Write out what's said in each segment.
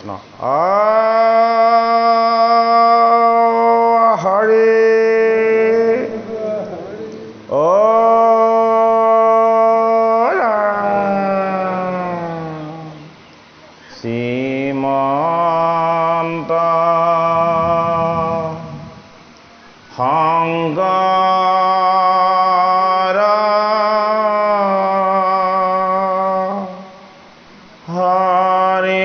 No. Hare. Simanta Hangara Hare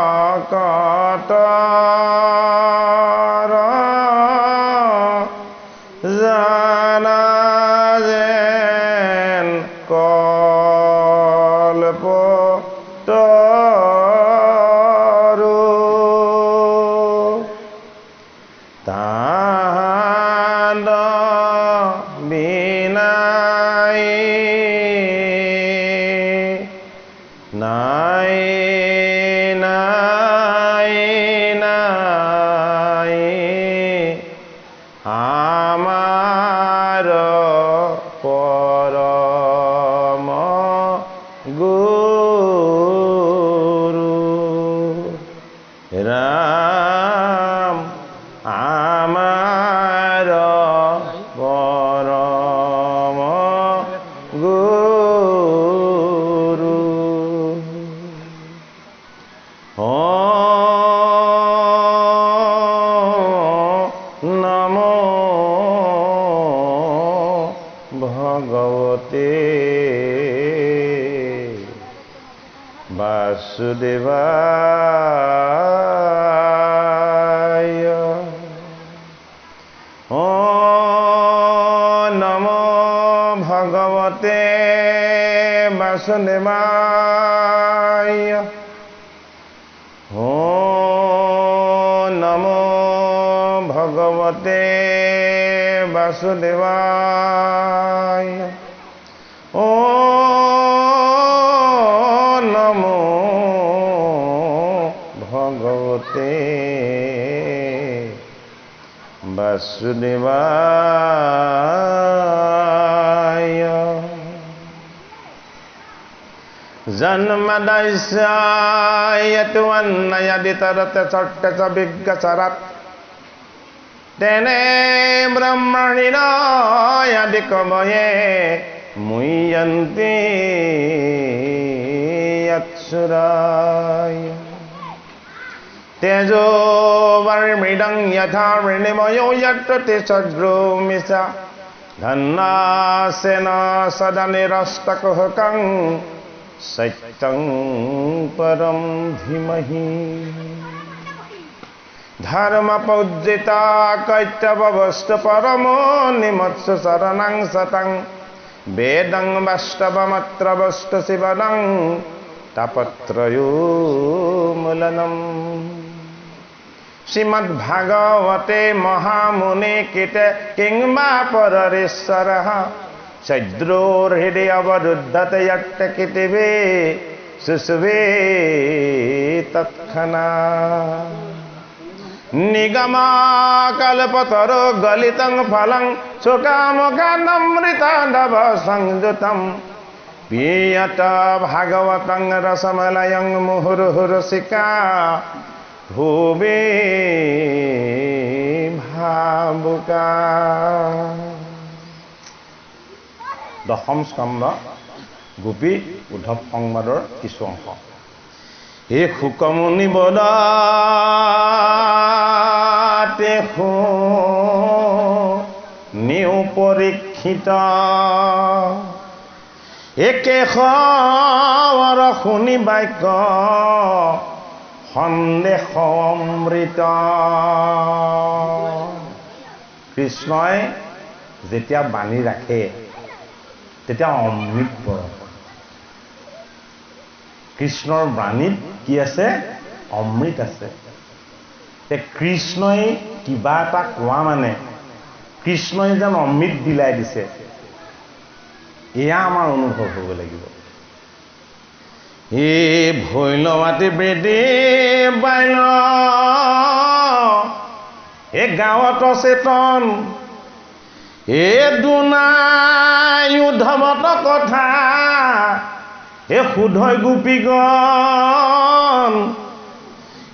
Bhakatara Janajen Kalpo Taru Tanda Binai Nai Nai Nai Amar Parama Guru Ram Amar Parama Guru Namo Bhagavate Vasudevaya Namo Bhagavate Vasudevaya Namo Bhagavate Vasudevaya Namo Bhagavate Vasudevaya Janmadasya yatuannayaditarate sartaca viggasarat Tene brahmanina yadikamaye muyanti yaksuraya Tejo varmidang yatha vrinimoyo yatrati sadrumisa Dhanna sena sadanirastakahakang Satyang param dhimahi Dharma pujjita kaitavavasta paramo nimatsa saranang satang Vedang vastavamatra vasta sivanang tapatrayo mulanam Srimad Bhagavate Mahamuni Kite Kingma Pararisaraha Sajdror Hidya Varuddhata Yatta Kitive Susve Tatkhana Nigama Kalpataro Galitang Phalang Sukamukhanamrita Dava Sangjutam Piyata Bhagavatang Rasamalayang Muhurhurasika Bhubi Bhabuka দশম স্কন্ধ গোপী উদ্ধৱ সংবাদৰ কিছু অংশ হে শুকমুনি বদাতে new পৰীক্ষিত একেশৰ শুনি বাক্য সন্দেহ অমৃত কৃষ্ণই যেতিয়া বাণী ৰাখে তেতিয়া অমৃত পৰম কৃষ্ণৰ বাণীত কি আছে অমৃত আছে তে কৃষ্ণই কিবা এটা কোৱা মানে কৃষ্ণই যেন অমৃত দিলাই দিছে এয়া আমাৰ অনুভৱ হ'ব লাগিব এ ভৈলৱাতি বেদে বাইল এ গাঁৱত চেতন এ দুনাই উদ্ধৱত কথা এ শুধয় গোপীগণ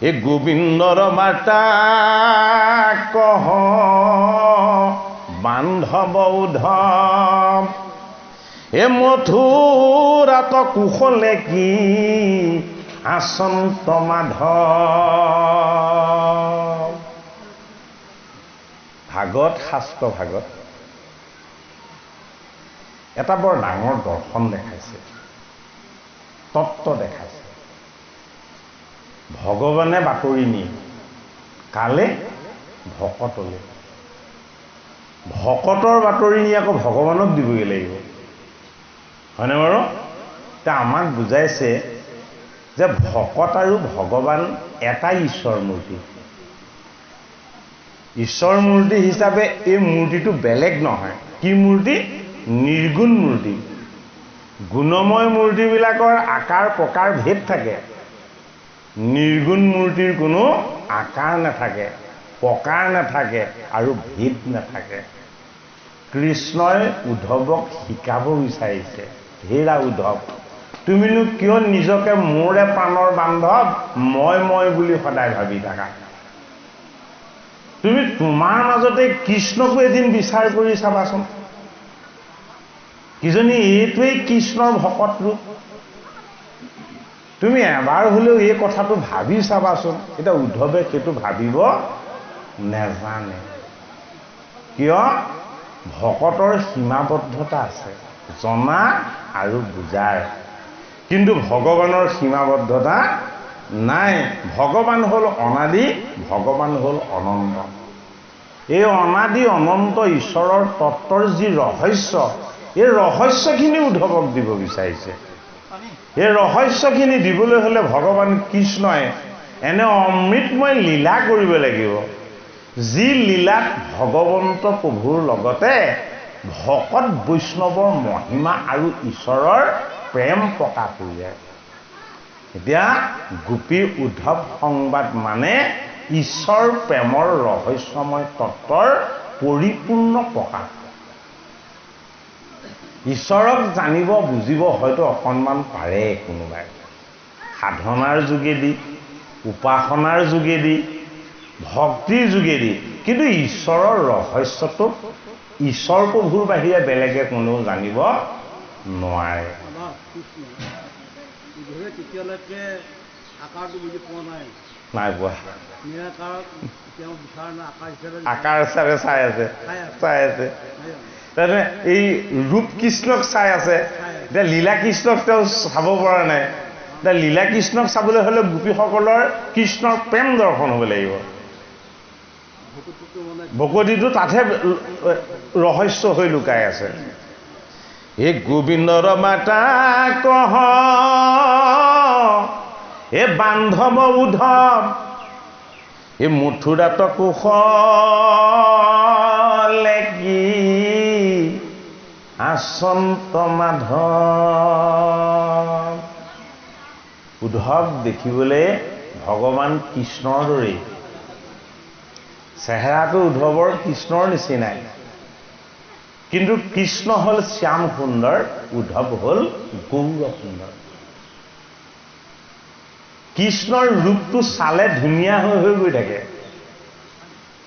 এ গোবিন্দৰ বাৰ্তা কহ বান্ধৱ উদ্ধৱ এ মথুৰাত কুশলে কি আচন্ত মাধৱ। ভাগত শাস্ত্ৰ ভাগত এটা বৰ ডাঙৰ দৰ্শন দেখাইছে, তত্ত্ব দেখাইছে। ভগৱানে বাতৰি নিয়ে কালে ভকতলে, ভকতৰ বাতৰি নি আকৌ ভগৱানক দিবগৈ লাগিব, হয়নে বাৰু? এতিয়া আমাক বুজাইছে যে ভকত আৰু ভগৱান এটাই ঈশ্বৰ মূৰ্তি। ঈশ্বৰ মূৰ্তি হিচাপে এই মূৰ্তিটো বেলেগ নহয়। কি মূৰ্তি? নিৰ্গুণ মূৰ্তি। গুণময় মূৰ্তিবিলাকৰ আকাৰ প্ৰকাৰ ভেদ থাকে, নিৰ্গুণ মূৰ্তিৰ কোনো আকাৰ নাথাকে, প্ৰকাৰ নাথাকে আৰু ভেদ নাথাকে। কৃষ্ণই উদ্ধৱক শিকাব বিচাৰিছে, হেৰা উদ্ধৱ, তুমিনো কিয় নিজকে মোৰে প্ৰাণৰ বান্ধৱ মই বুলি সদায় ভাবি থাকা? তুমি তোমাৰ মাজতে কৃষ্ণকো এদিন বিচাৰ কৰি চাবাচোন। কিজনী এইটোৱেই কৃষ্ণৰ ভকত ৰূপ। তুমি এবাৰ হলেও এই কথাটো ভাবি চাবাচোন। এতিয়া উদ্ধৱে সেইটো ভাবিব নেজানে। কিয়? ভকতৰ সীমাবদ্ধতা আছে, জনা আৰু বুজাৰ, কিন্তু ভগৱানৰ সীমাবদ্ধতা নাই। ভগৱান হ'ল অনাদি, ভগৱান হ'ল অনন্ত। এই অনাদি অনন্ত ঈশ্বৰৰ তত্ত্বৰ যি ৰহস্য, এই ৰহস্যখিনি উদ্ধৱক দিব বিচাৰিছে। এই ৰহস্যখিনি দিবলৈ হ'লে ভগৱান কৃষ্ণই এনে অমৃতময় লীলা কৰিব লাগিব, যি লীলাত ভগৱন্ত প্ৰভুৰ লগতে ভকত বৈষ্ণৱৰ মহিমা আৰু ঈশ্বৰৰ প্ৰেম প্ৰকাশ হৈ যায়। এতিয়া গোপী উদ্ধৱ সংবাদ মানে ঈশ্বৰ প্ৰেমৰ ৰহস্যময় তত্ত্বৰ পৰিপূৰ্ণ প্ৰকাশ। ঈশ্বৰক জানিব বুজিব হয়তো অকণমান পাৰে কোনোবাই, সাধনাৰ যোগেদি, উপাসনাৰ যোগেদি, ভক্তিৰ যোগেদি, কিন্তু ঈশ্বৰৰ ৰহস্যটোক ঈশ্বৰ প্ৰভুৰ বাহিৰে বেলেগে কোনেও জানিব নোৱাৰে। নাই পোৱা, আকাৰ হিচাপে চাই আছে। এই ৰূপ কৃষ্ণক চাই আছে, এতিয়া লীলা কৃষ্ণক তেওঁ চাব পৰা নাই। এতিয়া লীলা কৃষ্ণক চাবলৈ হ'লে গোপীসকলৰ কৃষ্ণৰ প্ৰেম দৰ্শন হ'ব লাগিব। ভকতিটো তাতহে ৰহস্য হৈ লুকাই আছে। এই গোবিন্দৰ মাতা কহ এ বান্ধৱ উদ্ধৱ এই মথুৰাত কুশলে কি আচন্ত মাধৱ। উদ্ধৱ দেখিবলৈ ভগৱান কৃষ্ণৰ দৰেই, চেহেৰাটো উদ্ধৱৰ কৃষ্ণৰ নিচিনাই, কিন্তু কৃষ্ণ হ'ল শ্যাম সুন্দৰ, উদ্ধৱ হ'ল গৌৰ সুন্দৰ। কৃষ্ণৰ ৰূপটো চালে ধুনীয়া হৈ হৈ গৈ থাকে।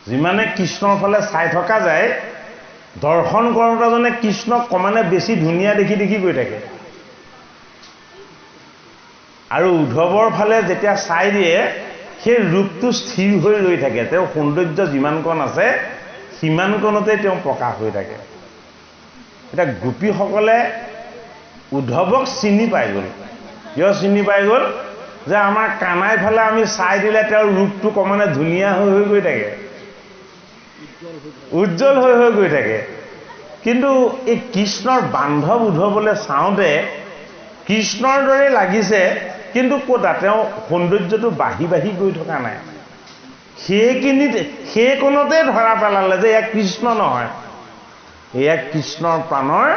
যিমানে কৃষ্ণৰ ফালে চাই থকা যায়, দৰ্শন কৰোঁতাজনে কৃষ্ণক ক্ৰমানে বেছি ধুনীয়া দেখি দেখি গৈ থাকে। আৰু উদ্ধৱৰ ফালে যেতিয়া চাই দিয়ে, সেই ৰূপটো স্থিৰ হৈ ৰৈ থাকে। তেওঁৰ সৌন্দৰ্য যিমানকণ আছে সিমানকণতে তেওঁ প্ৰকাশ হৈ থাকে। এতিয়া গোপীসকলে উদ্ধৱক চিনি পাই গ'ল। কিয় চিনি পাই গ'ল? যে আমাৰ কানাই ফালে আমি চাই দিলে তেওঁৰ ৰূপটো ক্ৰমানে ধুনীয়া হৈ হৈ গৈ থাকে, উজ্জ্বল হৈ হৈ গৈ থাকে। কিন্তু এই কৃষ্ণৰ বান্ধৱ উদ্ধৱলৈ চাওঁতে কৃষ্ণৰ দৰে লাগিছে, কিন্তু ক'তা তেওঁ সৌন্দৰ্যটো বাঢ়ি বাঢ়ি গৈ থকা নাই। সেইকণতে ধৰা পেলালে যে এয়া কৃষ্ণ নহয়, এয়া কৃষ্ণৰ প্ৰাণৰ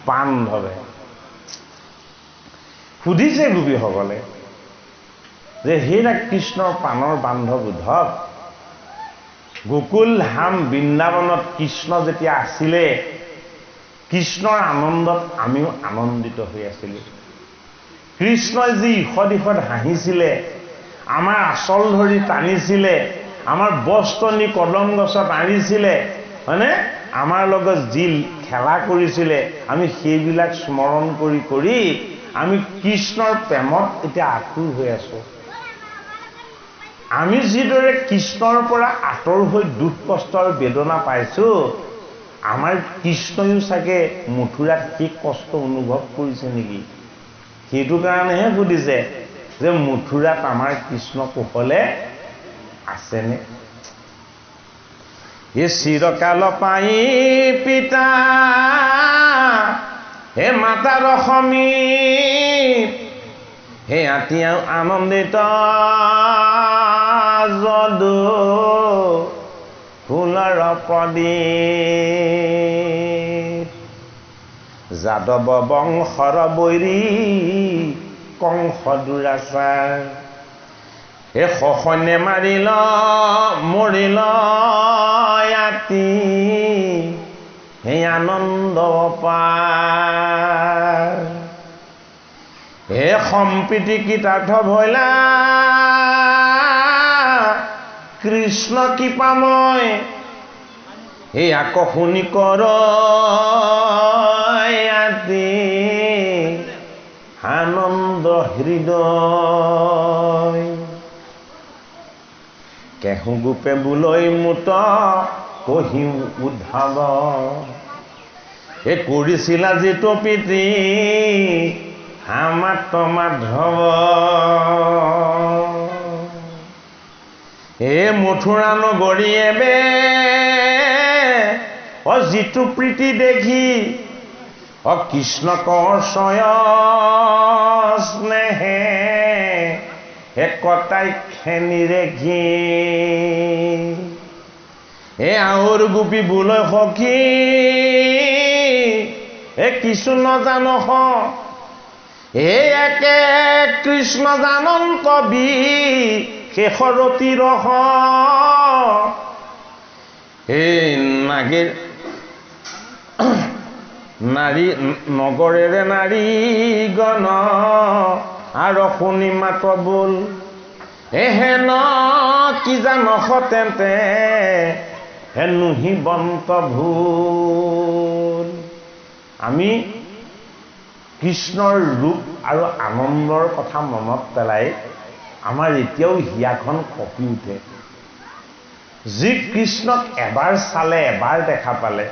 বান্ধৱে। সুধিছে গোপীসকলে যে হেৰা কৃষ্ণৰ প্ৰাণৰ বান্ধৱ উদ্ধৱ, গোকুল ধাম বৃন্দাবনত কৃষ্ণ যেতিয়া আছিলে, কৃষ্ণৰ আনন্দত আমিও আনন্দিত হৈ আছিলোঁ। কৃষ্ণই যি ইষদ ইষদ হাঁহিছিলে, আমাৰ আচল ধৰি টানিছিলে, আমাৰ বস্ত্ৰ নি কদম গছত আনিছিলে, হয়নে? আমাৰ লগত যি খেলা কৰিছিলে, আমি সেইবিলাক স্মৰণ কৰি কৰি আমি কৃষ্ণৰ প্ৰেমত এতিয়া আতুৰ হৈ আছো। আমি যিদৰে কৃষ্ণৰ পৰা আঁতৰ হৈ দুখ কষ্ট আৰু বেদনা পাইছো, আমাৰ কৃষ্ণইও চাগে মথুৰাত সেই কষ্ট অনুভৱ কৰিছে নেকি? সেইটো কাৰণেহে সুধিছে যে মথুৰাত আমাৰ কৃষ্ণ কুশলে আছেনে? এই চিৰকাল পাই পিতা হে মাতাৰ সমীপ, হে আতিয়া আনন্দিত যদু ফুলৰ প্ৰদীপ, যাদৱ বংশৰ বৈৰী কংস দুৰাচাৰ, হে সসৈন্যে মাৰিল মৰিল ইয়াতি, হে আনন্দ পাৰ, হে সম্প্ৰীতি কৃতাৰ্থ ভৈলা কৃষ্ণ কৃপাময়, হে আকৰ্ষণী কৰ ইয়াতি আনন্দ হৃদয়, কেহু গোপে বুলৈ মুত কহি উদ্ধৱ, এ কৰিছিলা যিটো প্ৰীতি আমাত মাধৱ, হে মথুৰা নগৰীয়ে বে যিটো প্ৰীতি দেখি কৃষ্ণ কৰ্ষয় স্নেহে, হে কটাই খেনিৰে ঘি, হে আউৰ গোপী বুলৈ সখী হে কিছু নজান, হে একে কৃষ্ণ জানন্ত বি শেষৰতী ৰহ, হে নাগীৰ নাৰী নগৰেৰে নাৰী গণ আৰু শুনি মাত বোল, হেন কি জানস তেন্তে হেনো হিবন্ত ভূল। আমি কৃষ্ণৰ ৰূপ আৰু আনন্দৰ কথা মনত পেলাই আমাৰ এতিয়াও হিয়াখন কঁপি উঠে। যি কৃষ্ণক এবাৰ চালে, এবাৰ দেখা পালে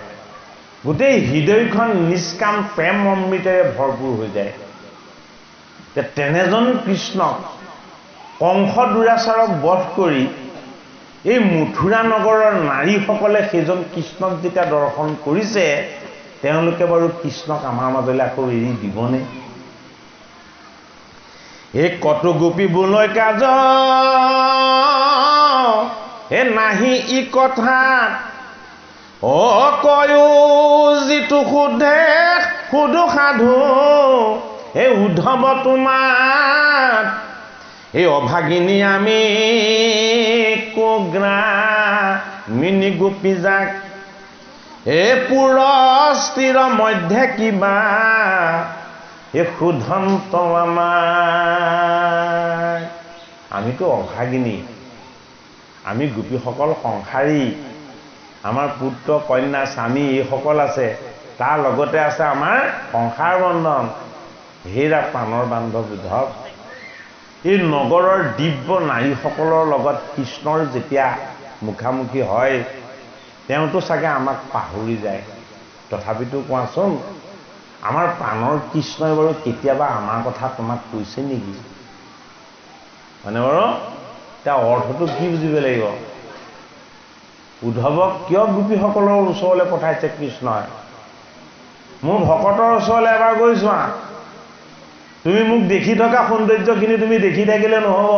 গোটেই হৃদয়খন নিষ্কাম প্ৰেম অমৃতেৰে ভৰপূৰ হৈ যায়। তেনেজন কৃষ্ণক কংস দুৰাচাৰক বধ কৰি এই মথুৰা নগৰৰ নাৰীসকলে সেইজন কৃষ্ণক যেতিয়া দৰ্শন কৰিছে, তেওঁলোকে বাৰু কৃষ্ণক আমাৰ মাজলৈ আকৌ এৰি দিবনে? এই কত গোপী বুলৈ কাজ হে নাহি ই কথা, কয়ো যিটো সোধে সুধো সাধু, এই উদ্ধৱ তোমাৰ এই অভাগিনী আমি কোগ্ৰা মিনি গোপী যাক, এই পুৰস্তিৰ মধ্যে কিবা এই সুধন্ত আমাৰ, আমিতো অভাগিনী, আমি গোপীসকল সংসাৰী, আমাৰ পুত্ৰ কন্যা স্বামী এইসকল আছে, তাৰ লগতে আছে আমাৰ সংসাৰ বন্ধন। হেৰা প্ৰাণৰ বান্ধৱ উদ্ধৱ, এই নগৰৰ দিব্য নাৰীসকলৰ লগত কৃষ্ণৰ যেতিয়া মুখামুখি হয়, তেওঁতো চাগে আমাক পাহৰি যায়। তথাপিতো কোৱাচোন, আমাৰ প্ৰাণৰ কৃষ্ণই বাৰু কেতিয়াবা আমাৰ কথা তোমাক কৈছে নেকি? মানে বাৰু তাৰ অৰ্থটো কি বুজিব লাগিব? উদ্ধৱক কিয় গোপীসকলৰ ওচৰলৈ পঠাইছে কৃষ্ণই? মোৰ ভকতৰ ওচৰলৈ এবাৰ গৈ চোৱা, তুমি মোক দেখি থকা সৌন্দৰ্যখিনি তুমি দেখি থাকিলে নহ'ব,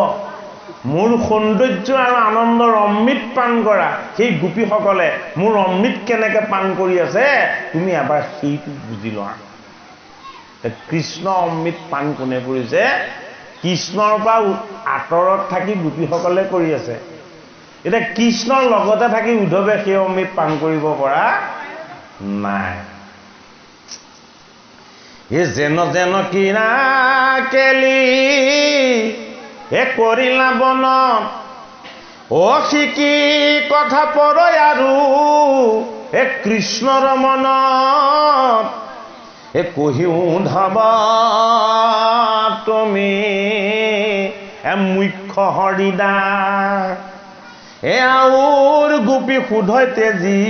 মোৰ সৌন্দৰ্য আৰু আনন্দৰ অমৃত পান কৰা সেই গোপীসকলে মোৰ অমৃত কেনেকৈ পান কৰি আছে তুমি এবাৰ সেইটো বুজি লোৱা। কৃষ্ণ অমৃত পান কোনে কৰিছে? কৃষ্ণৰ পৰা আঁতৰত থাকি গোপীসকলে কৰি আছে। এতিয়া কৃষ্ণৰ লগতে থাকি উদ্ধৱে সেই অমৃত পান কৰিব পৰা নাই। যেন যেন কিনা কেলি কৰিলা বনত শিকি কথা পৰয় আৰু কৃষ্ণৰ মনত কহি উধব তুমি মুখ্য হৰিদাস আউৰ গোপী শুধয় তেজি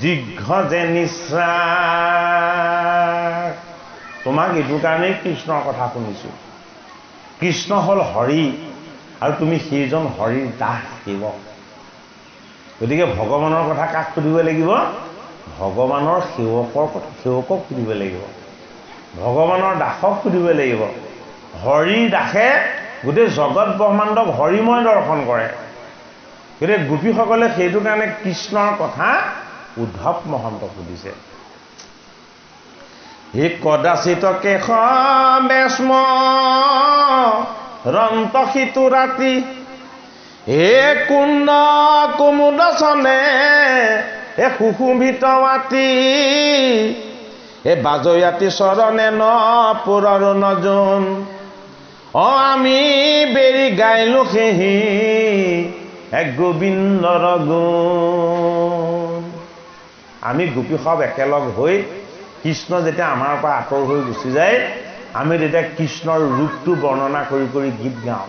দীৰ্ঘ যে নিশ্বাস। তোমাক এইটো কাৰণেই কৃষ্ণৰ কথা শুনিছো। কৃষ্ণ হ'ল হৰি আৰু তুমি সেইজন হৰিৰ দাস সেৱক। গতিকে ভগৱানৰ কথা কাক সুধিব লাগিব? ভগৱানৰ সেৱকক সুধিব লাগিব, ভগৱানৰ দাসক সুধিব লাগিব। হৰিৰ দাসে গোটেই জগত ব্ৰহ্মাণ্ডক হৰিময় দৰ্শন কৰে। গতিকে গোপীসকলে সেইটো কাৰণে কৃষ্ণৰ কথা উদ্ধৱ মহন্তক সুধিছে। হি কদাচিত কেশ বেশ্ম ৰন্ত সিতু ৰাতি কুণ্ড কুমুদ চনে সুশোভিত মাতি বাজয়াতি চৰণে ন পুৰৰ নজন আমি বেৰি গাইলো সেহি গোবিন্দৰ গুণ। আমি গোপী সব একেলগ হৈ কৃষ্ণ যেতিয়া আমাৰ পৰা আঁতৰ হৈ গুচি যায়, আমি তেতিয়া কৃষ্ণৰ ৰূপটো বৰ্ণনা কৰি কৰি গীত গাওঁ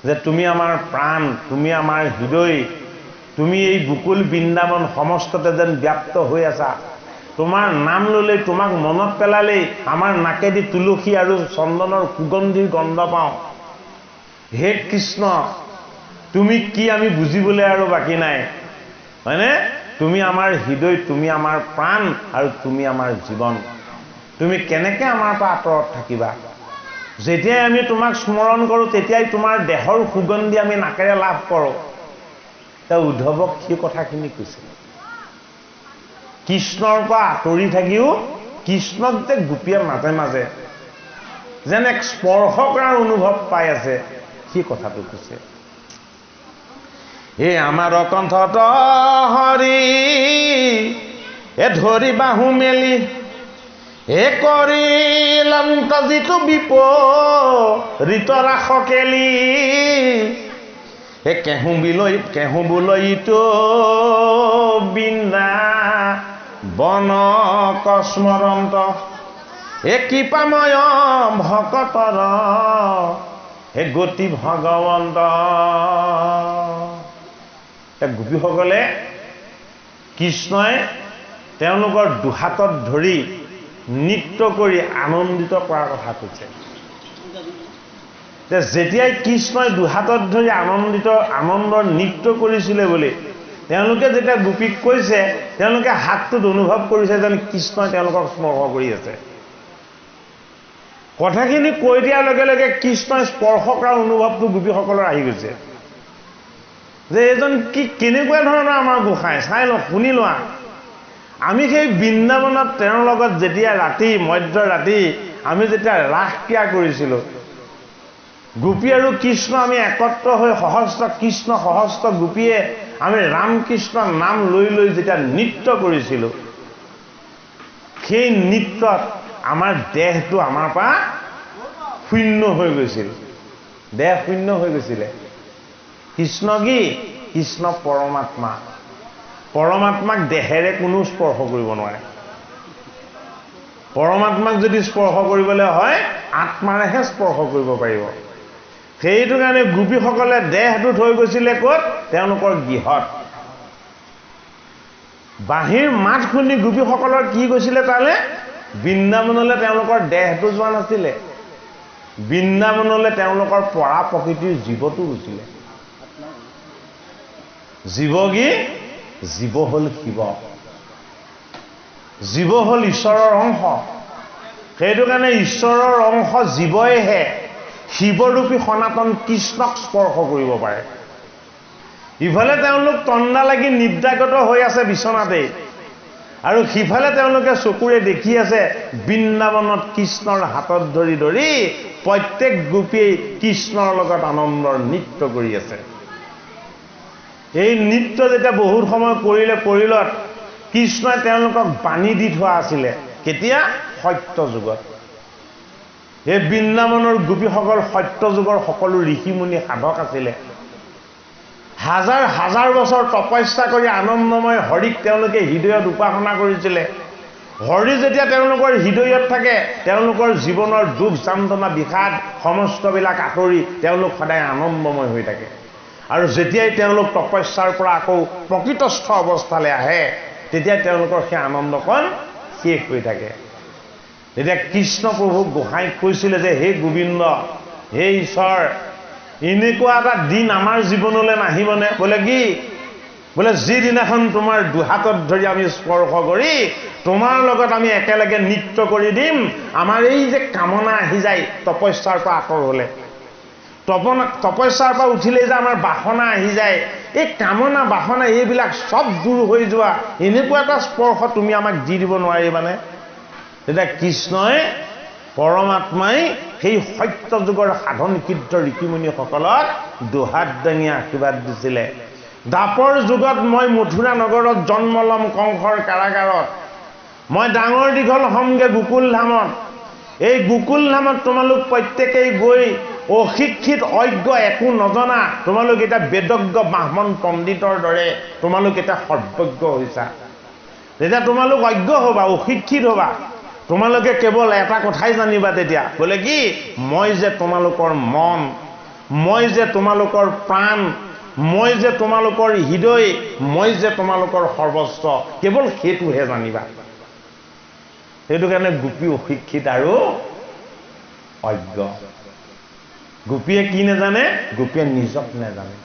যে তুমি আমাৰ প্ৰাণ, তুমি আমাৰ হৃদয়, তুমি এই বুকুল বৃন্দাবন সমস্ততে যেন ব্যাপ্ত হৈ আছা। তোমাৰ নাম ল'লেই, তোমাক মনত পেলালেই আমাৰ নাকেদি তুলসী আৰু চন্দনৰ সুগন্ধিৰ গন্ধ পাওঁ। হে কৃষ্ণ, তুমি কি আমি বুজিবলৈ আৰু বাকী নাই, হয়নে? তুমি আমাৰ হৃদয়, তুমি আমাৰ প্ৰাণ আৰু তুমি আমাৰ জীৱন। তুমি কেনেকৈ আমাৰ পৰা আঁতৰত থাকিবা? যেতিয়াই আমি তোমাক স্মৰণ কৰোঁ তেতিয়াই তোমাৰ দেহৰ সুগন্ধি আমি নাকেৰে লাভ কৰোঁ। তেওঁ উদ্ধৱক সেই কথাখিনি কৈছে। কৃষ্ণৰ পৰা আঁতৰি থাকিও কৃষ্ণক যে গোপীয়ে মাজে মাজে যেন এক স্পৰ্শ কৰাৰ অনুভৱ পাই আছে, সেই কথাটো কৈছে। আমাৰ কণ্ঠত হৰি ধৰি বাহু মেলি কৰিলন্ত যিটো বিপৰীত ৰাস কেলি কেহু বোলৈতো বৃন্দা বন কস্মৰন্ত কৃপাময় ভকতৰ গতি ভগৱন্ত। গোপীসকলে কৃষ্ণই তেওঁলোকৰ দুহাতত ধৰি নৃত্য কৰি আনন্দিত কৰাৰ কথা কৈছে। যেতিয়াই কৃষ্ণই দুহাতত ধৰি আনন্দৰ নৃত্য কৰিছিলে বুলি তেওঁলোকে যেতিয়া গোপীক কৈছে, তেওঁলোকে হাতটোত অনুভৱ কৰিছে যেন কৃষ্ণই তেওঁলোকক স্পৰ্শ কৰি আছে। কথাখিনি কৈ দিয়াৰ লগে লগে কৃষ্ণই স্পৰ্শ কৰাৰ অনুভৱটো গোপীসকলৰ আহি গৈছে যে এইজন কেনেকুৱা ধৰণৰ আমাৰ গোসাঁই, চাই লওঁ, শুনি লোৱা। আমি সেই বৃন্দাবনত তেওঁৰ লগত যেতিয়া মধ্য ৰাতি আমি যেতিয়া ৰাস ক্ৰিয়া কৰিছিলোঁ, গোপী আৰু কৃষ্ণ আমি একত্ৰ হৈ কৃষ্ণ সহস্ৰ গোপীয়ে আমি ৰামকৃষ্ণৰ নাম লৈ লৈ যেতিয়া নৃত্য কৰিছিলোঁ, সেই নৃত্যত আমাৰ দেহটো আমাৰ পৰা শূন্য হৈ গৈছিল, দেহ শূন্য হৈ গৈছিলে। কৃষ্ণ কি? কৃষ্ণ পৰমাত্মা। পৰমাত্মাক দেহেৰে কোনো স্পৰ্শ কৰিব নোৱাৰে। পৰমাত্মাক যদি স্পৰ্শ কৰিবলৈ হয় আত্মাৰেহে স্পৰ্শ কৰিব পাৰিব। সেইটো কাৰণে গোপীসকলে দেহটো থৈ গৈছিলে ক'ত? তেওঁলোকৰ গৃহত। বাঁহীৰ মাত শুনি গোপীসকলৰ কি গৈছিলে তালে? বৃন্দাবনলৈ তেওঁলোকৰ দেহটো যোৱা নাছিলে, বৃন্দাবনলৈ তেওঁলোকৰ পৰা প্ৰকৃতিৰ জীৱটো গৈছিলে। জীৱ কি? জীৱ হ'ল শিৱ, জীৱ হ'ল ঈশ্বৰৰ অংশ। সেইটো কাৰণে ঈশ্বৰৰ অংশ জীৱইহে শিৱৰূপী সনাতন কৃষ্ণক স্পৰ্শ কৰিব পাৰে। ইফালে তেওঁলোক তন্দা লাগি নিদ্ৰাগত হৈ আছে বিচনাতেই, আৰু সিফালে তেওঁলোকে চকুৰে দেখি আছে বৃন্দাবনত কৃষ্ণৰ হাতত ধৰি ধৰি প্ৰত্যেক গোপীয়ে কৃষ্ণৰ লগত আনন্দৰ নৃত্য কৰি আছে। এই নৃত্য যেতিয়া বহুত সময় কৰিলত কৃষ্ণই তেওঁলোকক বাণী দি থোৱা আছিলে কেতিয়া সত্য যুগত এই বৃন্দাবনৰ গোপীসকল সত্য যুগৰ সকলো ঋষিমুনি সাধক আছিলে হাজাৰ হাজাৰ বছৰ তপস্যা কৰি আনন্দময় হৰিক তেওঁলোকে হৃদয়ত উপাসনা কৰিছিলে হৰি যেতিয়া তেওঁলোকৰ হৃদয়ত থাকে তেওঁলোকৰ জীৱনৰ দুখ যন্ত্ৰণা বিষাদ সমস্তবিলাক আঁতৰি তেওঁলোক সদায় আনন্দময় হৈ থাকে আৰু যেতিয়াই তেওঁলোক তপস্যাৰ পৰা আকৌ প্ৰকৃতস্থ অৱস্থালৈ আহে তেতিয়া তেওঁলোকৰ সেই আনন্দকণ শেষ হৈ থাকে তেতিয়া কৃষ্ণ প্ৰভু গোসাঁইক কৈছিলে যে হে গোবিন্দ হে ঈশ্বৰ এনেকুৱা এটা দিন আমাৰ জীৱনলৈ নাহিবনে বোলে কি বোলে যিদিনাখন তোমাৰ দুহাতত ধৰি আমি স্পৰ্শ কৰি তোমাৰ লগত আমি একেলগে নৃত্য কৰি দিম আমাৰ এই যে কামনা আহি যায় তপস্যাৰ পৰা আঁতৰ হ'লে তপস্যাৰ পৰা উঠিলেই যে আমাৰ বাসনা আহি যায় এই কামনা বাসনা এইবিলাক সব দূৰ হৈ যোৱা এনেকুৱা এটা স্পৰ্শ তুমি আমাক দি দিব নোৱাৰিবানে তেতিয়া কৃষ্ণই পৰমাত্মাই সেই সত্য যুগৰ সাধন সিদ্ধ ঋষিমুনিসকলক দুহাত দাঙি আশীৰ্বাদ দিছিলে দাপৰ যুগত মই মথুৰা নগৰত জন্ম লম কংসৰ কাৰাগাৰত মই ডাঙৰ দীঘল হ'মগে গোকুল ধামত এই গোকুল ধামত তোমালোক প্ৰত্যেকেই গৈ অশিক্ষিত অজ্ঞ একো নজনা তোমালোক এটা বেদজ্ঞ ব্ৰাহ্মণ পণ্ডিতৰ দৰে তোমালোক এটা সৰ্বজ্ঞ হৈছা তেতিয়া তোমালোক অজ্ঞ হ'বা অশিক্ষিত হ'বা তোমালোকে কেৱল এটা কথাই জানিবা তেতিয়া বোলে কি মই যে তোমালোকৰ মন মই যে তোমালোকৰ প্ৰাণ মই যে তোমালোকৰ হৃদয় মই যে তোমালোকৰ সৰ্বস্ব কেৱল সেইটোহে জানিবা সেইটো কাৰণে গোপী অশিক্ষিত আৰু অজ্ঞ গোপীয়ে কি নাজানে গোপীয়ে নিজক নাজানে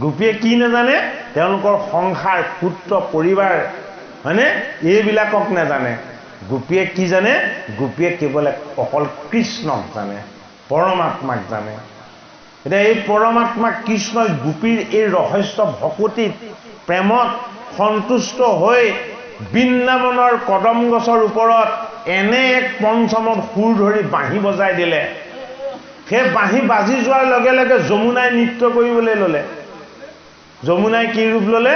গোপীয়ে কি নাজানে তেওঁলোকৰ সংসাৰ পুত্ৰ পৰিবাৰ হয়নে এইবিলাকক নাজানে গোপীয়ে কি জানে গোপীয়ে কেৱল অকল কৃষ্ণক জানে পৰমাত্মাক জানে এতিয়া এই পৰমাত্মা কৃষ্ণই গোপীৰ এই ৰহস্য ভকতিত প্ৰেমত সন্তুষ্ট হৈ বৃন্দাবনৰ কদম গছৰ ওপৰত এনে এক পঞ্চমত সুৰ ধৰি বাঁহী বজাই দিলে সেই বাঁহী বাজি যোৱাৰ লগে লগে যমুনাই নৃত্য কৰিবলৈ ল'লে যমুনাই কি ৰূপ ল'লে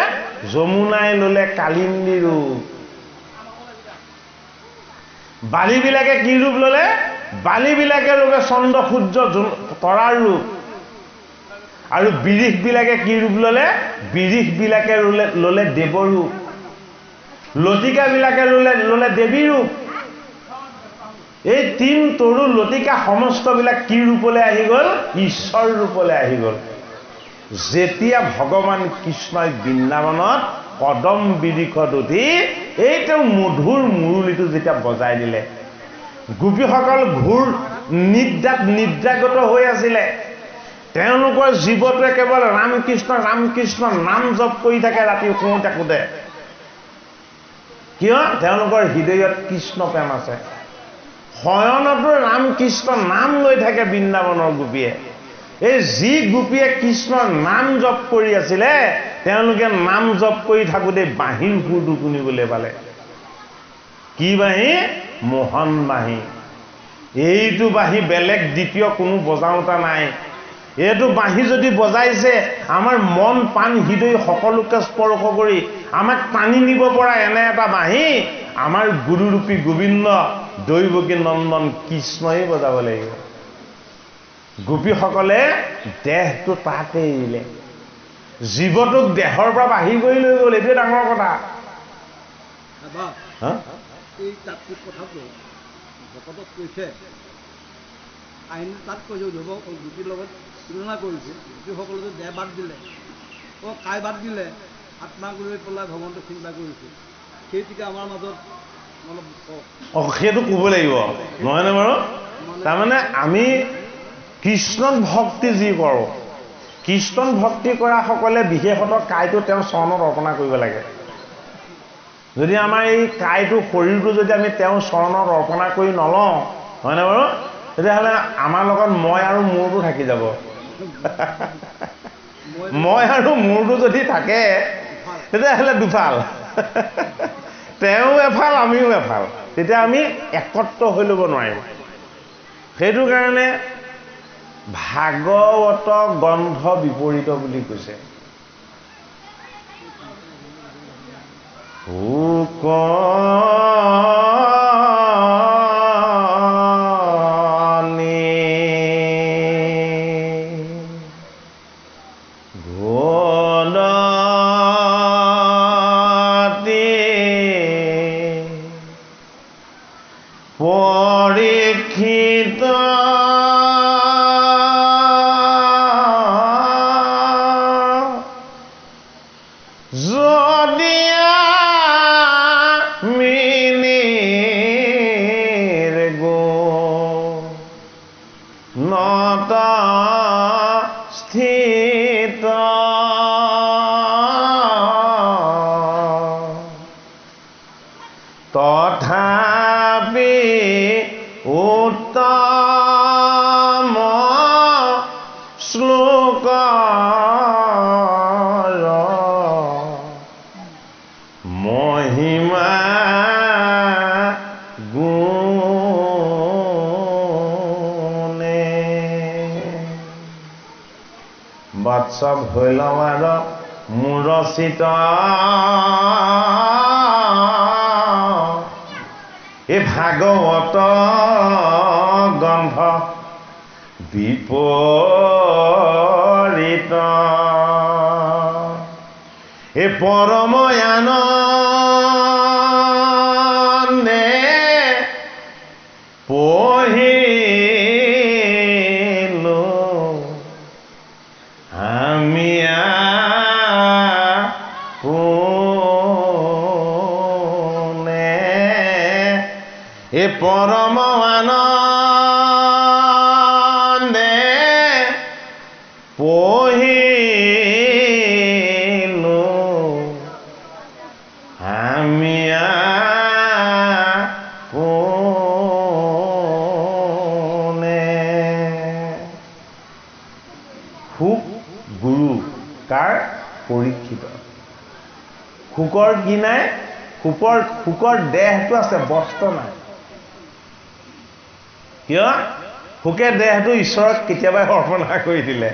যমুনাই ল'লে কালিন্দী ৰূপ বালিবিলাকে কি ৰূপ ল'লে বালিবিলাকে ল'লে চন্দ্ৰ সূৰ্য তৰাৰ ৰূপ আৰু বিৰিখবিলাকে কি ৰূপ ল'লে বিৰিখবিলাকে ল'লে দেৱৰ ৰূপ লতিকাবিলাকে ল'লে দেৱী ৰূপ এই তিন তৰু লতিকা সমস্তবিলাক কি ৰূপলৈ আহি গ'ল ঈশ্বৰ ৰূপলৈ আহি গ'ল যেতিয়া ভগৱান কৃষ্ণই বৃন্দাবনত কদম বিৰিখত উঠি এই তেওঁ মধুৰ মুৰলীটো যেতিয়া বজাই দিলে গোপীসকল ঘূৰ নিদ্ৰাগত হৈ আছিলে তেওঁলোকৰ জীৱটোৱে কেৱল ৰাম কৃষ্ণ নাম জপ কৰি থাকে ৰাতি শুওঁতে থাকোঁতে কিয় তেওঁলোকৰ হৃদয়ত কৃষ্ণ প্ৰেম আছে শয়নতো ৰাম কৃষ্ণ নাম লৈ থাকে বৃন্দাবনৰ গোপীয়ে এই যি গোপীয়ে কৃষ্ণৰ নাম জপ কৰি আছিলে তেওঁলোকে নাম জপ কৰি থাকোঁতে বাঁহীৰ সুৰটো শুনিবলৈ পালে কি বাঁহী মোহন বাঁহী এইটো বাঁহী বেলেগ দ্বিতীয় কোনো বজাওঁতা নাই এইটো বাঁহী যদি বজাইছে আমাৰ মন প্ৰাণ হৃদয় সকলোকে স্পৰ্শ কৰি আমাক টানি নিব পৰা এনে এটা বাঁহী আমাৰ গুৰুৰূপী গোবিন্দ দৈৱকী নন্দন কৃষ্ণই বজাব লাগিব গোপীসকলে দেহটো তাতে এৰিলে জীৱটোক দেহৰ পৰা বাহিৰ কৰি লৈ গ'ল এইটোৱে ডাঙৰ কথা এই তাত্বিক কথাটো ভকতক কৈছে আইন তাত কৈছে গোপীৰ লগত তুলনা কৰিছে গোপীসকলে যে দেহ বাদ দিলে কাই বাদ দিলে আত্মাক লৈ পেলাই ভগৱন্তক চিন্তা কৰিছে সেইটোকে আমাৰ মাজত অলপ সেইটো ক'ব লাগিব নহয়নে বাৰু তাৰমানে আমি কৃষ্ণক ভক্তি যি কৰোঁ কৃষ্ণক ভক্তি কৰা সকলে বিশেষত কাইটো তেওঁৰ চৰণত অৰ্পণা কৰিব লাগে যদি আমাৰ এই কাইটো শৰীৰটো যদি আমি তেওঁৰ চৰণত অৰ্পণা কৰি নলওঁ হয়নে বাৰু তেতিয়াহ'লে আমাৰ লগত মই আৰু মূৰটো থাকি যাব মই আৰু মূৰটো যদি থাকে তেতিয়াহ'লে দুফাল তেওঁ এফাল আমিও এফাল তেতিয়া আমি একত্ৰ হৈ ল'ব নোৱাৰিম সেইটো কাৰণে ভাগৱত গ্ৰন্থ বিপৰীত বুলি কৈছে হুক যদি মিনিৰ গুণত স্থিত তথাপি উত্তম শ্লোক মহিমা গুণে বৎসৱ হৈলমাৰ মূৰচিত এই ভাগৱত গ্ৰন্থ বিপৰীত এই পৰময়ানন্দে পঢ়িলো আমি আপোনে এই পৰময়ানন্দে পঢ়িলো আমি আপোনে শুক গুৰু কাৰ পৰীক্ষিত শুকৰ কি নাই শুকৰ দেহটো আছে বস্ত্ৰ নাই কিয় শুকে দেহটো ঈশ্বৰক কেতিয়াবাই অৰ্পণা কৰি দিলে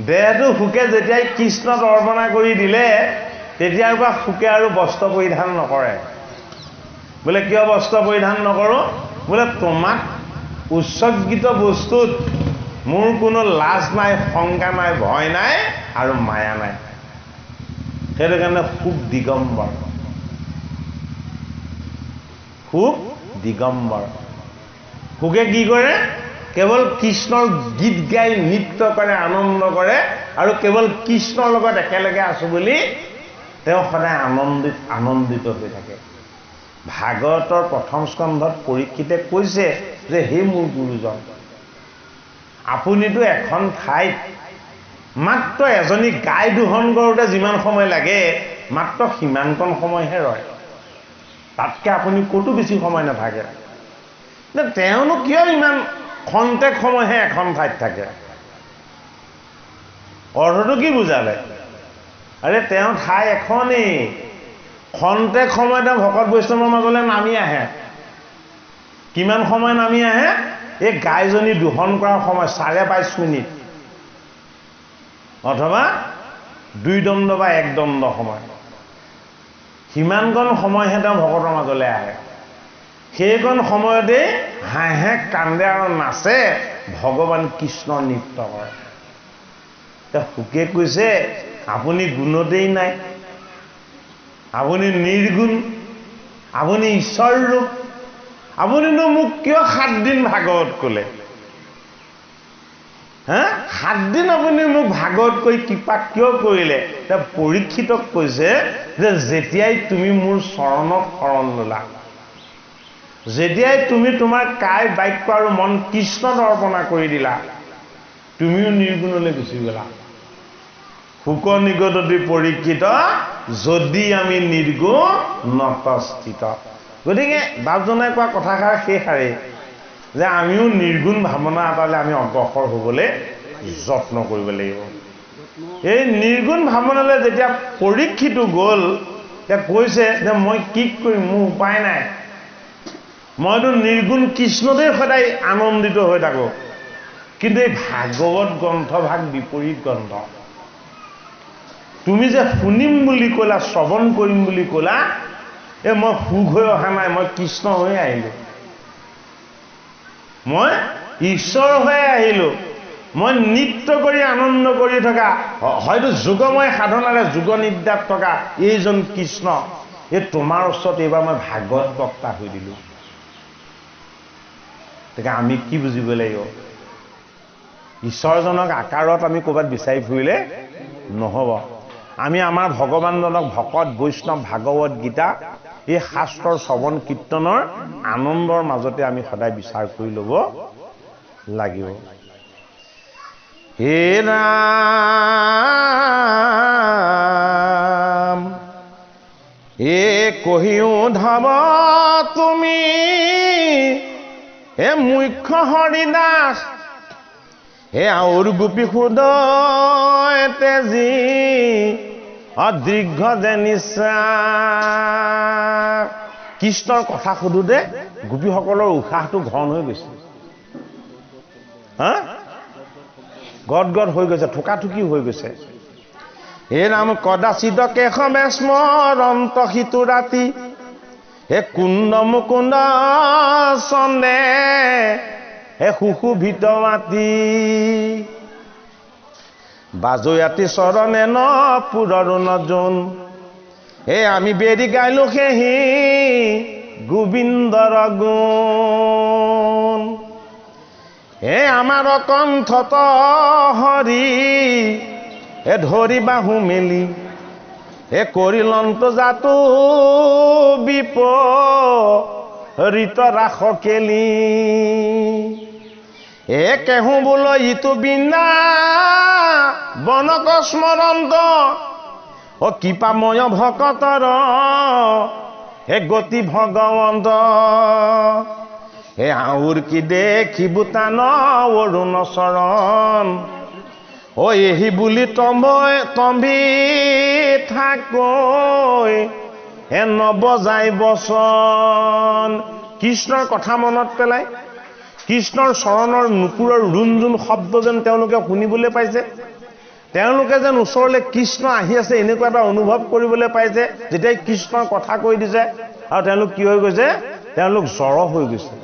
দেহটো শুকে যেতিয়াই কৃষ্ণক অৰ্পণা কৰি দিলে তেতিয়াৰ পৰা শুকে আৰু বস্ত্ৰ পৰিধান নকৰে বোলে কিয় বস্ত্ৰ পৰিধান নকৰোঁ বোলে তোমাক উৎসৰ্গিত বস্তুত মোৰ কোনো লাজ নাই শংকা নাই ভয় নাই আৰু মায়া নাই সেইটো কাৰণে শুক দিগম্বৰ শুক দিগম্বৰ শুকে কি কৰে কেৱল কৃষ্ণৰ গীত গাই নৃত্য কৰে আনন্দ কৰে আৰু কেৱল কৃষ্ণৰ লগত একেলগে আছো বুলি তেওঁ সদায় আনন্দিত হৈ থাকে ভাগৱতৰ প্ৰথম স্কন্ধত পৰীক্ষিতে কৈছে যে হে মোৰ গুৰুজন আপুনিতো এখন ঠাইত মাত্ৰ এজনী গাই দোহন কৰোঁতে যিমান সময় লাগে মাত্ৰ সিমানকণ সময়হে ৰয় তাতকৈ আপুনি ক'তো বেছি সময় নাথাকে তেওঁনো কিয় ইমান খন্তেক সময়হে এখন ঠাইত থাকে অৰ্থটো কি বুজালে আৰে তেওঁ ঠাই এখনেই খন্তেক সময় তেওঁ ভকত বৈষ্ণৱৰ মাজলৈ নামি আহে কিমান সময় নামি আহে এই গাইজনী দোহন কৰাৰ সময় 5.5 মিনিট অথবা 2 দণ্ড বা 1 দণ্ড সময় সিমানকণ সময়হে তেওঁ ভকতৰ মাজলৈ আহে সেইকণ সময়তে হাঁহে কান্দে আৰু নাচে ভগৱান কৃষ্ণ নৃত্য কৰে তেওঁ শুকে কৈছে আপুনি গুণতেই নাই আপুনি নিৰ্গুণ আপুনি ঈশ্বৰ ৰূপ আপুনিনো মোক কিয় 7 দিন ভাগৱত ক'লে হা 7 দিন আপুনি মোক ভাগৱত কৈ কৃপা কিয় কৰিলে তেওঁ পৰীক্ষিতক কৈছে যে যেতিয়াই তুমি মোৰ চৰণত শৰণ ল'লা যেতিয়াই তুমি তোমাৰ কায় বাক্য আৰু মন কৃষ্ণত অৰ্পণা কৰি দিলা তুমিও নিৰ্গুণলৈ গুচি গ'লা শুক নিগদতি পৰীক্ষিত যদি আমি নিৰ্গুণত স্থিত গতিকে বাপজনাই কোৱা কথাষাৰ সেইষাৰেই যে আমিও নিৰ্গুণ ভাৱনা এটালৈ আমি অগ্ৰসৰ হ'বলৈ যত্ন কৰিব লাগিব এই নিৰ্গুণ ভাৱনালৈ যেতিয়া পৰীক্ষিত গ'ল তেতিয়া কৈছে যে মই কি কৰিম মোৰ উপায় নাই মইতো নিৰ্গুণ কৃষ্ণতেই সদায় আনন্দিত হৈ থাকোঁ কিন্তু এই ভাগৱত গ্ৰন্থভাগ বিপৰীত গ্ৰন্থ তুমি যে শুনিম বুলি ক'লা শ্ৰৱণ কৰিম বুলি ক'লা মই সুখ হৈ অহা নাই মই কৃষ্ণ হৈ আহিলোঁ মই ঈশ্বৰ হৈ আহিলোঁ মই নৃত্য কৰি আনন্দ কৰি থকা হয়তো যোগময় সাধনাৰে যোগ নিদ্ৰাত থকা এইজন কৃষ্ণ এই তোমাৰ ওচৰত এইবাৰ মই ভাগৱত বক্তা হৈ দিলোঁ গতিকে আমি কি বুজিব লাগিব ঈশ্বৰজনক আকাৰত আমি ক'ৰবাত বিচাৰি ফুৰিলে নহ'ব আমি আমাৰ ভগৱানজনক ভকত বৈষ্ণৱ ভাগৱত গীতা এই শাস্ত্ৰৰ শ্ৰৱণ কীৰ্তনৰ আনন্দৰ মাজতে আমি সদায় বিচাৰ কৰি ল'ব লাগিব হে ৰাম এ কহিও ধব তুমি হে মুখ্য হৰিদাস হে আউৰ গোপী সুদয় তেজী অদীৰ্ঘ যে নিশ্বাস কৃষ্ণৰ কথা সোধোতে গোপীসকলৰ উশাহটো ঘন হৈ গৈছে হা গদ গদ হৈ গৈছে ঠোকাঠুকি হৈ গৈছে হে ৰাম কদাচিত কেশৱে স্মৰন্ত সিটো ৰাতি হে কুণ্ড মুকুন্দ চন্দে হে সুশোভিত মাতি বাজয়াতি চৰণে ন পুৰৰ নজোন হে আমি বেৰি গাইলো সেহি গোবিন্দৰ গুণ হে আমাৰ কণ্ঠত হৰি হে ধৰি বাহু মেলি হে কৰিলন্ত জাতো বিপৰীত ৰাস কেলি হে কেহু বোলো ইটো বিনা বনক স্মৰন্ত অ কৃপাময় ভকতৰ হে গতি ভগৱন্ত হে আউৰ কি দেখিবো তান অৰুণ চৰণ ও এহি বুলি তম্বি থাকৈ হে নবজাই বচন কৃষ্ণৰ কথা মনত পেলাই কৃষ্ণৰ চৰণৰ নুপুৰৰ ৰুণজুণ শব্দ যেন তেওঁলোকে শুনিবলৈ পাইছে তেওঁলোকে যেন ওচৰলৈ কৃষ্ণ আহি আছে এনেকুৱা এটা অনুভৱ কৰিবলৈ পাইছে যেতিয়াই কৃষ্ণৰ কথা কৈ দিছে আৰু তেওঁলোক কি হৈ গৈছে তেওঁলোক জড় হৈ গৈছে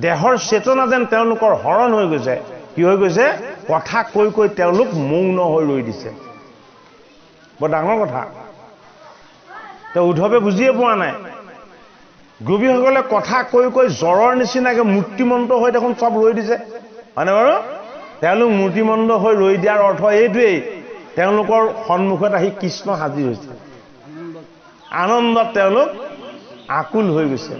দেহৰ চেতনা যেন তেওঁলোকৰ হৰণ হৈ গৈছে কি হৈ গৈছে কথা কৈ কৈ তেওঁলোক মৌন হৈ ৰৈ দিছে বৰ ডাঙৰ কথা উদ্ধৱে বুজিয়ে পোৱা নাই গোপীসকলে কথা কৈ কৈ জ্বৰৰ নিচিনাকে মূৰ্তিমন্ত হৈ দেখোন চব ৰৈ দিছে হয়নে বাৰু তেওঁলোক মূৰ্তিমন্ত হৈ ৰৈ দিয়াৰ অৰ্থ এইটোৱেই তেওঁলোকৰ সন্মুখত আহি কৃষ্ণ হাজিৰ হৈছে আনন্দত তেওঁলোক আকুল হৈ গৈছে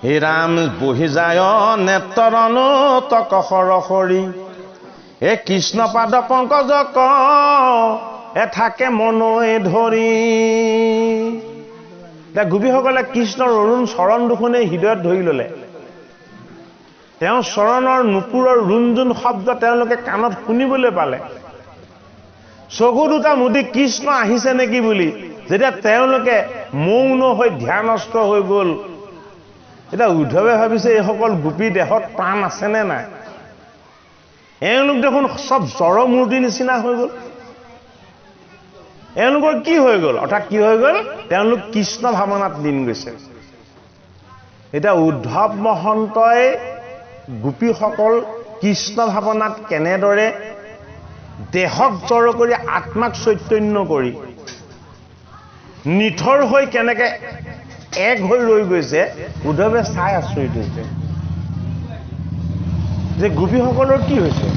হে ৰাম বহি যায় নেত্ৰৰণো তক সৰসৰি হে কৃষ্ণ পাদ পংকজ এ থাকে মনৈ ধৰি গোপীসকলে কৃষ্ণৰ অৰুণ চৰণ দুখনে হৃদয়ত ধৰি ললে তেওঁ চৰণৰ নুপুৰৰ ৰুণজুণ শব্দ তেওঁলোকে কাণত শুনিবলৈ পালে চকু দুটা মুদি কৃষ্ণ আহিছে নেকি বুলি যেতিয়া তেওঁলোকে মৌন হৈ ধ্যানস্থ হৈ গ'ল এতিয়া উদ্ধৱে ভাবিছে এইসকল গোপী দেহত প্ৰাণ আছেনে নাই এওঁলোক দেখোন চব জড় মূৰ্তিৰ নিচিনা হৈ গ'ল এওঁলোকৰ কি হৈ গ'ল অৰ্থাৎ কি হৈ গ'ল তেওঁলোক কৃষ্ণ ভাৱনাত লীন গৈছে এতিয়া উদ্ধৱ মহন্তই গোপীসকল কৃষ্ণ ভাৱনাত কেনেদৰে দেহক জড় কৰি আত্মাক চৈতন্য কৰি নিথৰ হৈ কেনেকে এক হৈ ৰৈ গৈছে উদ্ধৱে চাই আচৰিত হৈছে যে গোপীসকলৰ কি হৈছে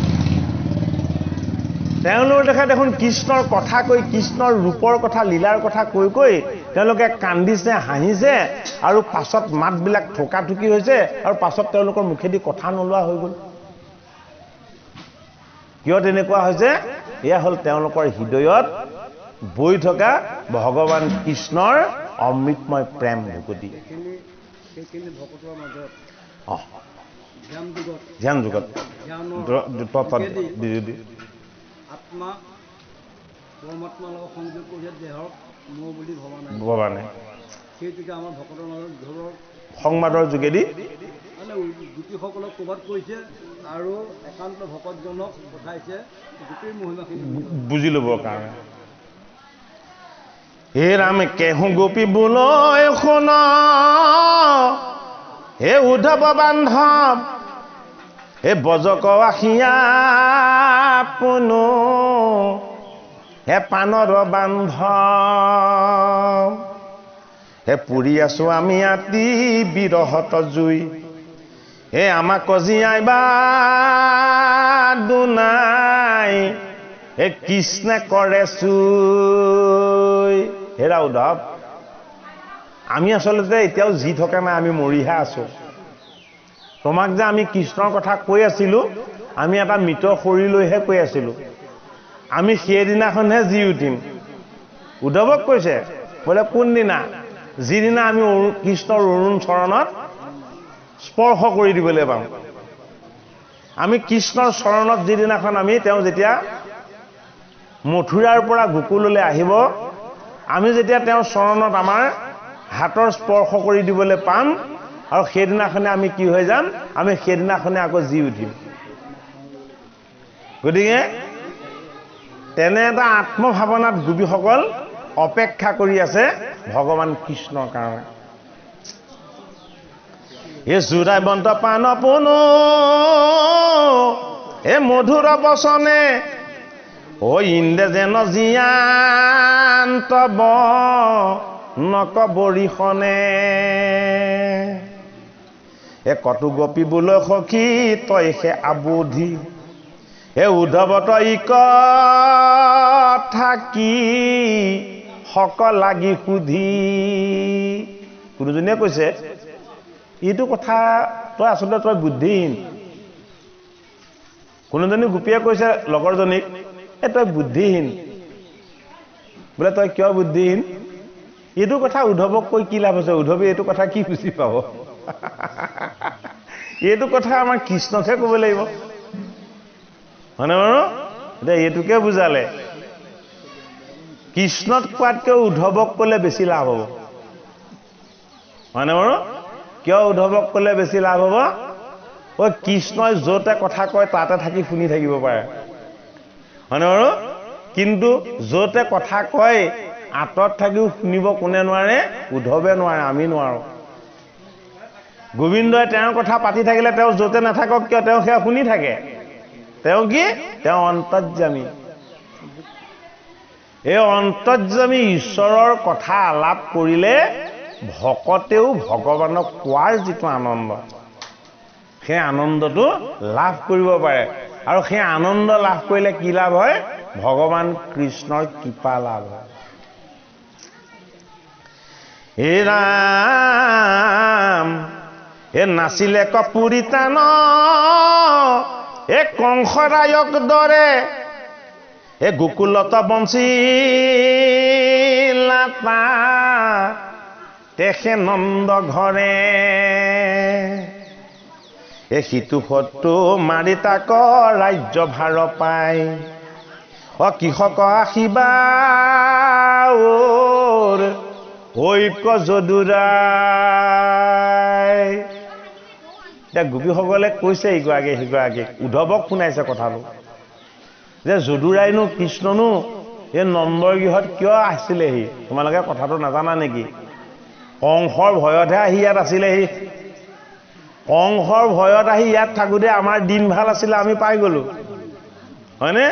তেওঁলোকৰ দেখা দেখোন কৃষ্ণৰ কথা কৈ কৃষ্ণৰ ৰূপৰ কথা লীলাৰ কথা কৈ কৈ তেওঁলোকে কান্দিছে হাঁহিছে আৰু পাছত মাতবিলাক ঠোকাঠুকি হৈছে আৰু পাছত তেওঁলোকৰ মুখেদি কথা নোলোৱা হৈ গ'ল কিয় তেনেকুৱা হৈছে এয়া হ'ল তেওঁলোকৰ হৃদয়ত বৈ থকা ভগৱান কৃষ্ণৰ অমৃতময় প্ৰেম ভকতি ধ্যান যুগত আত্মা পৰমাত্মাৰ লগত সংযোগ কৰি দেহক মোৰ বুলি ভবা নাই সেইটোকে আমাৰ ভকতৰ মাজত ধৰক সংবাদৰ যোগেদি মানে গোপীসকলক ক'ৰবাত কৈছে আৰু একান্ত ভকতজনক পঠাইছে গোটেই মহিমাখিনি বুজি ল'বৰ কাৰণে হে ৰাম কেহু গোপী বোলৈ শুন হে উদ্ধৱ বান্ধৱ হে বজক আখিয়া পুনো হে পানৰ বান্ধৱ হে পুৰি আছো আমি আতি বিৰহত জুই হে আমাক কজিয়াইবা দুনাই হে কৃষ্ণে কৰে চুই। হেৰা উদ্ধৱ, আমি আচলতে এতিয়াও জি থকা নাই, আমি মৰিহে আছো। তোমাক যে আমি কৃষ্ণৰ কথা কৈ আছিলো, আমি এটা মৃত শৰীৰ লৈহে কৈ আছিলো। আমি সেইদিনাখনহে জি উঠিম। উদ্ধৱক কৈছে, বোলে কোনদিনা? যিদিনা আমি কৃষ্ণৰ অৰুণ চৰণত স্পৰ্শ কৰি দিবলৈ পাম। আমি কৃষ্ণৰ চৰণত যিদিনাখন আমি তেওঁ যেতিয়া মথুৰাৰ পৰা গোকুললৈ আহিব, আমি যেতিয়া তেওঁৰ চৰণত আমাৰ হাতৰ স্পৰ্শ কৰি দিবলৈ পাম, আৰু সেইদিনাখনে আমি কি হৈ যাম? আমি সেইদিনাখনে আকৌ জি উঠিম। গতিকে তেনে এটা আত্মভাৱনাত গোপীসকল অপেক্ষা কৰি আছে ভগৱান কৃষ্ণৰ কাৰণে। এ জোৰাই বন্ত পান পুনো এ মধুৰ বচনে ও ইন্দ্ৰে যেন জিয়ান্ত ব নক বৰিষণে এ কটু গোপী বোল সখী তই সে আবুধি এ উদ্ধৱ তই থাকি সকল লাগি সুধি। কোনোজনীয়ে কৈছে, এইটো কথা তই আচলতে তই বুদ্ধিহীন। কোনোজনী গোপীয়ে কৈছে লগৰজনীক, তই বুদ্ধিহীন। বোলে তই কিয় বুদ্ধিহীন? এইটো কথা উদ্ধৱক কৈ কি লাভ আছে? উদ্ধৱে এইটো কথা কি বুজি পাব? এইটো কথা আমাৰ কৃষ্ণকহে ক'ব লাগিব, হয়নে বাৰু? এতিয়া এইটোকে বুজালে কৃষ্ণত কোৱাতকৈ উদ্ধৱক ক'লে বেছি লাভ হ'ব, হয়নে বাৰু? কিয় উদ্ধৱক ক'লে বেছি লাভ হ'ব? কৃষ্ণই য'তে কথা কয় তাতে থাকি শুনি থাকিব পাৰে, হয়নে বাৰু? কিন্তু য'তে কথা কয় আঁতৰত থাকিও শুনিব কোনে নোৱাৰে? উদ্ধৱে নোৱাৰে, আমি নোৱাৰো। গোবিন্দই তেওঁৰ কথা পাতি থাকিলে তেওঁ য'তে নাথাকক কিয় তেওঁ সেয়া শুনি থাকে। তেওঁ কি? তেওঁ অন্তৰ্যামী। এই অন্তৰ্যামী ঈশ্বৰৰ কথা আলাপ কৰিলে ভকতেও ভগৱানক কোৱাৰ যিটো আনন্দ, সেই আনন্দটো লাভ কৰিব পাৰে। আৰু সেই আনন্দ লাভ কৰিলে কি লাভ হয়? ভগৱান কৃষ্ণৰ কৃপা লাভ হয়। হে ৰাম এ নাছিলে কপুৰিতান এ কংসৰায়ক দৰে এ গোকুলত বঞ্চিলাতা তেখে নন্দ ঘৰে এ সিটো ফটো মাৰি তাক ৰাজ্য ভাৰ পাই কৃষক আশীবা ঐক্য যদুৰাই। এতিয়া গোপীসকলে কৈছে ইগৰাকী সিগৰাকীক, উদ্ধৱক শুনাইছে কথাটো, যে যদুৰাইনো কৃষ্ণনো এই নন্দৰ গৃহত কিয় আহিছিলেহি? তোমালোকে কথাটো নাজানা নেকি? কংসৰ ভয়তহে আহি ইয়াত আছিলেহি। কংসৰ ভয়ত আহি ইয়াত থাকোঁতে আমাৰ দিন ভাল আছিলে, আমি পাই গলো, হয়নে?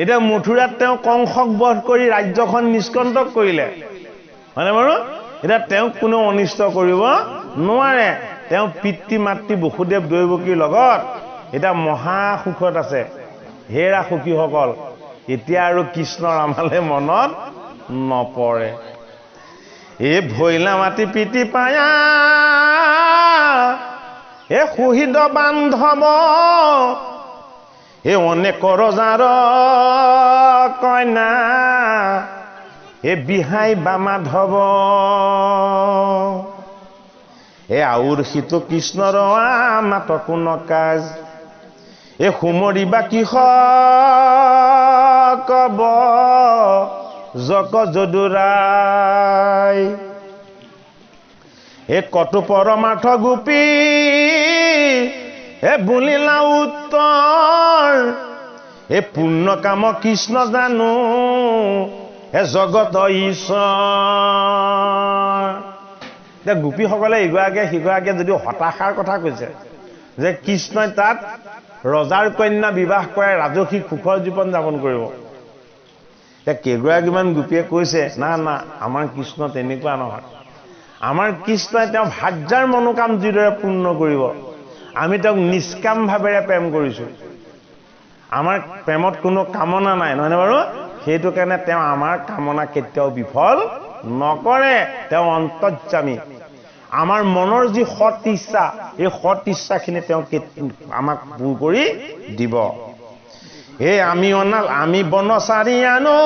এতিয়া মথুৰাত তেওঁ কংসক বধ কৰি ৰাজ্যখন নিষ্কণ্টক কৰিলে, হয়নে বাৰু? এতিয়া তেওঁক কোনেও অনিষ্ট কৰিব নোৱাৰে। তেওঁ পিতৃ মাতৃ বসুদেৱ দৈৱকীৰ লগত এতিয়া মহা সুখত আছে। হেৰা সখীসকল, এতিয়া আৰু কৃষ্ণৰ আমালে মনত নপৰে। এই ভৈলা মাটি পিতি পায়া এ শহীদ বান্ধৱ এ অনেক ৰজাৰ কইনা এ বিহাই বা মাধৱ এ আউৰ সিটো কৃষ্ণৰ মাত কোন কাজ এ সুমৰিবা কিহ কব জক যদুৰাই এ কটু পৰমাৰ্থ গোপী এ বুলিলা উত্তৰ এ পূৰ্ণ কাম কৃষ্ণ জানো এ জগত ঈশ্বৰ। এতিয়া গোপীসকলে ইগৰাকীয়ে সিগৰাকীয়ে যদিও হতাশাৰ কথা কৈছে যে কৃষ্ণই তাত ৰজাৰ কন্যা বিবাহ কৰাই ৰাজসী সুখৰ জীৱন যাপন কৰিব, এতিয়া কেইগৰাকীমান গোপীয়ে কৈছে না না আমাৰ কৃষ্ণ তেনেকুৱা নহয়, আমাৰ কৃষ্ণই তেওঁ ভাৰ্যাৰ মনোকাম যিদৰে পূৰ্ণ কৰিব আমি তেওঁক নিষ্কাম ভাৱেৰে প্ৰেম কৰিছোঁ আমাৰ প্ৰেমত কোনো কামনা নাই নহয়নে বাৰু সেইটো কাৰণে তেওঁ আমাৰ কামনা কেতিয়াও বিফল নকৰে তেওঁ অন্তৰ্যামী আমাৰ মনৰ যি সৎ ইচ্ছা এই সৎ ইচ্ছাখিনি তেওঁ আমাক পূৰ কৰি দিব হে আমি বনচাৰী আনো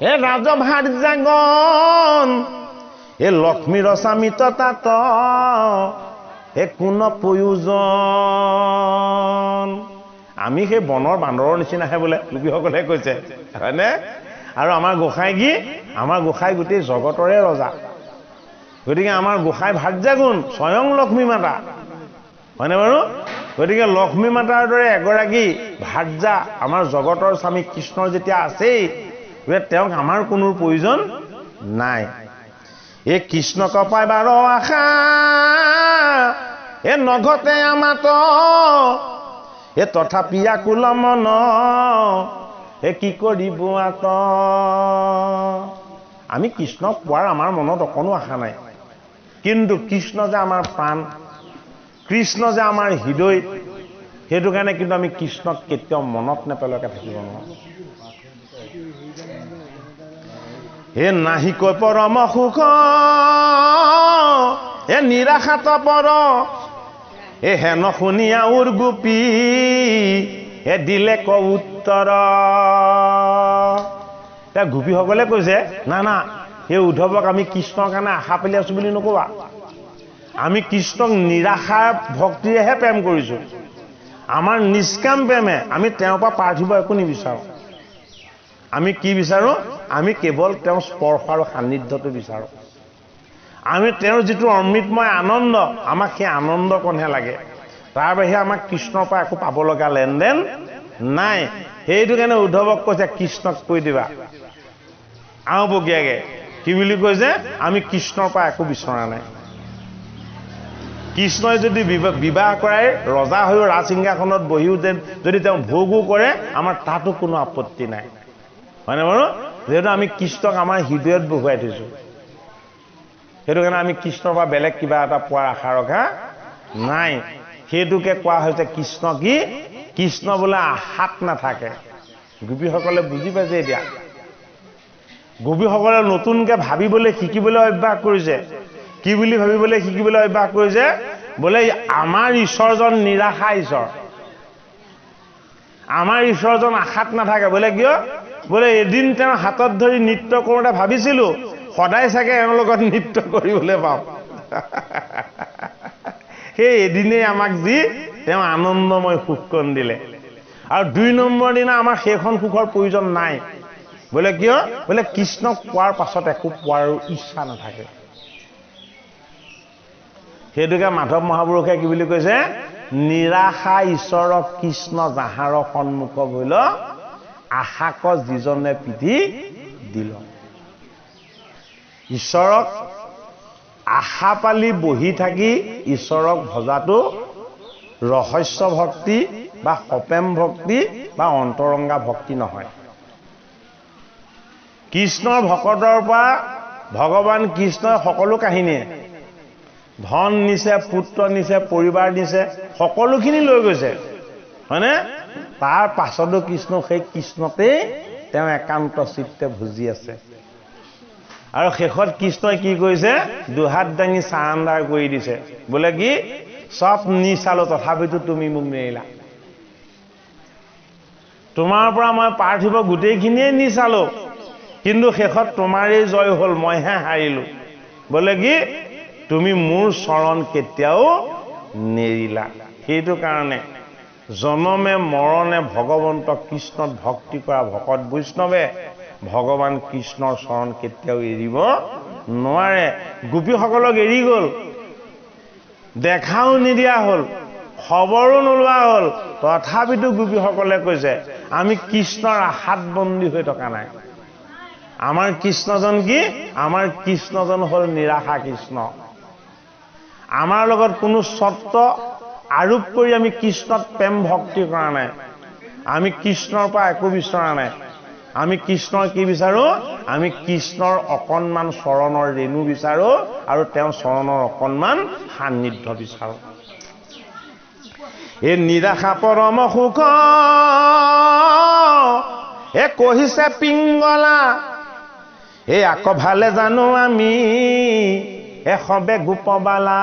হে ৰাজভাৰ্যাগণ হে লক্ষ্মীৰ স্বামিত তাত হে কোন প্ৰয়োজন আমি সেই বনৰ বান্দৰৰ নিচিনাহে বোলে গোপীসকলে কৈছে হয়নে আৰু আমাৰ গোসাঁই কি আমাৰ গোসাঁই গোটেই জগতৰে ৰজা গতিকে আমাৰ গোসাঁই ভাৰ্যাগুণ স্বয়ং লক্ষ্মী মাতা হয়নে বাৰু গতিকে লক্ষ্মী মাতাৰ দৰে এগৰাকী ভাৰ্যা আমাৰ জগতৰ স্বামী কৃষ্ণৰ যেতিয়া আছেই তেওঁক আমাৰ কোনো প্ৰয়োজন নাই এই কৃষ্ণক পাইবাৰ আশা এ নঘতে আমাত এ তথাপি আকুল মন এ কি কৰিব আত আমি কৃষ্ণক পোৱাৰ আমাৰ মনত অকণো আশা নাই কিন্তু কৃষ্ণ যে আমাৰ প্ৰাণ কৃষ্ণ যে আমাৰ হৃদয় সেইটো কাৰণে কিন্তু আমি কৃষ্ণক কেতিয়াও মনত নেপেলোৱাকৈ থাকিব নোৱাৰোঁ হে নাহিকৈ পৰম সুখ এ নিৰাশাত পৰ এ হেন শুনিয়া উৰ গোপী এ দিলে ক উত্তৰ এতিয়া গোপীসকলে কৈছে না না সেই উদ্ধৱক আমি কৃষ্ণৰ কাৰণে আশা পেলাই আছো বুলি নকবা আমি কৃষ্ণক নিৰাশাৰ ভক্তিৰেহে প্ৰেম কৰিছোঁ আমাৰ নিষ্কাম প্ৰেমে আমি তেওঁৰ পৰা পাৰ্থিব একো নিবিচাৰোঁ আমি কি বিচাৰোঁ আমি কেৱল তেওঁৰ স্পৰ্শ আৰু সান্নিধ্যটো বিচাৰোঁ আমি তেওঁৰ যিটো অমৃতময় আনন্দ আমাক সেই আনন্দকণহে লাগে তাৰ বাহিৰে আমাক কৃষ্ণৰ পৰা একো পাব লগা লেনদেন নাই সেইটো কাৰণে উদ্ধৱক কৈছে কৃষ্ণক কৈ দিবা আওপকীয়াকৈ কি বুলি কৈছে আমি কৃষ্ণৰ পৰা একো বিচৰা নাই কৃষ্ণই যদি বিবাহ কৰাই ৰজা হৈও ৰাজসিংহাসনত বহিও যদি তেওঁ ভোগো কৰে আমাৰ তাতো কোনো আপত্তি নাই হয়নে বাৰু যিহেতু আমি কৃষ্ণক আমাৰ হৃদয়ত বহুৱাই থৈছোঁ সেইটো কাৰণে আমি কৃষ্ণৰ পৰা বেলেগ কিবা এটা পোৱাৰ আশা ৰখা নাই সেইটোকে কোৱা হৈছে কৃষ্ণ কি কৃষ্ণ বোলে আশাত নাথাকে গোপীসকলে বুজি পাইছে এতিয়া গোপীসকলে নতুনকৈ ভাবিবলৈ শিকিবলৈ অভ্যাস কৰিছে কি বুলি ভাবিবলৈ শিকিবলৈ অভ্যাস কৰিছে বোলে আমাৰ ঈশ্বৰজন নিৰাশা ঈশ্বৰ আমাৰ ঈশ্বৰজন আশাত নাথাকে বোলে কিয় বোলে এদিন তেওঁ হাতত ধৰি নৃত্য কৰোঁতে ভাবিছিলোঁ সদায় চাগে এওঁৰ লগত নৃত্য কৰিবলৈ পাওঁ সেই এদিনেই আমাক যি তেওঁ আনন্দময় সুখকণ দিলে আৰু 2 নম্বৰ দিনা আমাৰ সেইখন সুখৰ প্ৰয়োজন নাই বোলে কিয় বোলে কৃষ্ণক পোৱাৰ পাছত একো পোৱাৰ ইচ্ছা নাথাকে সেইটোকে মাধৱ মহাপুৰুষে কি বুলি কৈছে নিৰাশা ঈশ্বৰক কৃষ্ণ যাহাৰ সন্মুখ বৈল আশাক যিজনে পিধি দিল ঈশ্বৰক আশা পালি বহি থাকি ঈশ্বৰক ভজাটো ৰহস্য ভক্তি বা সপেম ভক্তি বা অন্তৰংগা ভক্তি নহয় কৃষ্ণৰ ভকতৰ পৰা ভগৱান কৃষ্ণই সকলো কাহিনীয়ে ধন নিছে পুত্ৰ নিছে পৰিবাৰ নিছে সকলোখিনি লৈ গৈছে হয়নে তাৰ পাছতো কৃষ্ণ সেই কৃষ্ণতেই তেওঁ একান্ত চিত্তে ভুজি আছে আৰু শেষত কৃষ্ণই কি কৰিছে দুহাত দাঙি চাৰাণ্ডাৰ কৰি দিছে বোলে কি সব নিচালো তথাপিতো তুমি মোক নেৰিলা তোমাৰ পৰা মই পাৰ্থিব গোটেইখিনিয়ে নিচালো কিন্তু শেষত তোমাৰেই জয় হ'ল মইহে হাৰিলোঁ বোলে কি তুমি মোৰ চৰণ কেতিয়াও নেৰিলা সেইটো কাৰণে জনমে মৰণে ভগৱন্ত কৃষ্ণত ভক্তি কৰা ভকত বৈষ্ণৱে ভগৱান কৃষ্ণৰ চৰণ কেতিয়াও এৰিব নোৱাৰে গোপীসকলক এৰি গ'ল দেখাও নিদিয়া হ'ল খবৰো নোলোৱা হ'ল তথাপিতো গোপীসকলে কৈছে আমি কৃষ্ণৰ আশাত বন্দী হৈ থকা নাই আমাৰ কৃষ্ণজন কি আমাৰ কৃষ্ণজন হ'ল নিৰাশা কৃষ্ণ আমাৰ লগত কোনো চৰ্ত আৰোপ কৰি আমি কৃষ্ণত প্ৰেম ভক্তি কৰা নাই আমি কৃষ্ণৰ পৰা একো বিচৰা নাই আমি কৃষ্ণৰ কি বিচাৰো? আমি কৃষ্ণৰ অকণমান চৰণৰ ৰেণু বিচাৰো আৰু তেওঁৰ চৰণৰ অকণমান সান্নিধ্য বিচাৰো। এই নিৰাশা পৰম সুখ এ কহিছে পিংগলা, এই আকৌ ভালে জানো আমি এ সবে গোপবালা।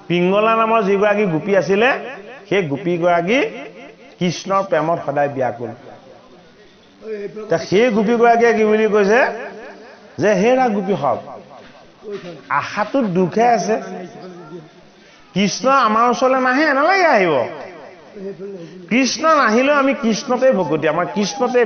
পিংগলা নামৰ যিগৰাকী গোপী আছিলে, সেই গোপীগৰাকী কৃষ্ণৰ প্ৰেমত সদায় ব্যাকুল। সেই গোপীগৰাকীয়ে কি বুলি কৈছে যে হেৰা গোপী হওক, আশাটো দুখে আছে, কৃষ্ণ আমাৰ ওচৰলৈ নাহে, নালাগে আহিব। কৃষ্ণ নাহিলেও আমি কৃষ্ণতে ভকতি, আমাৰ কৃষ্ণতে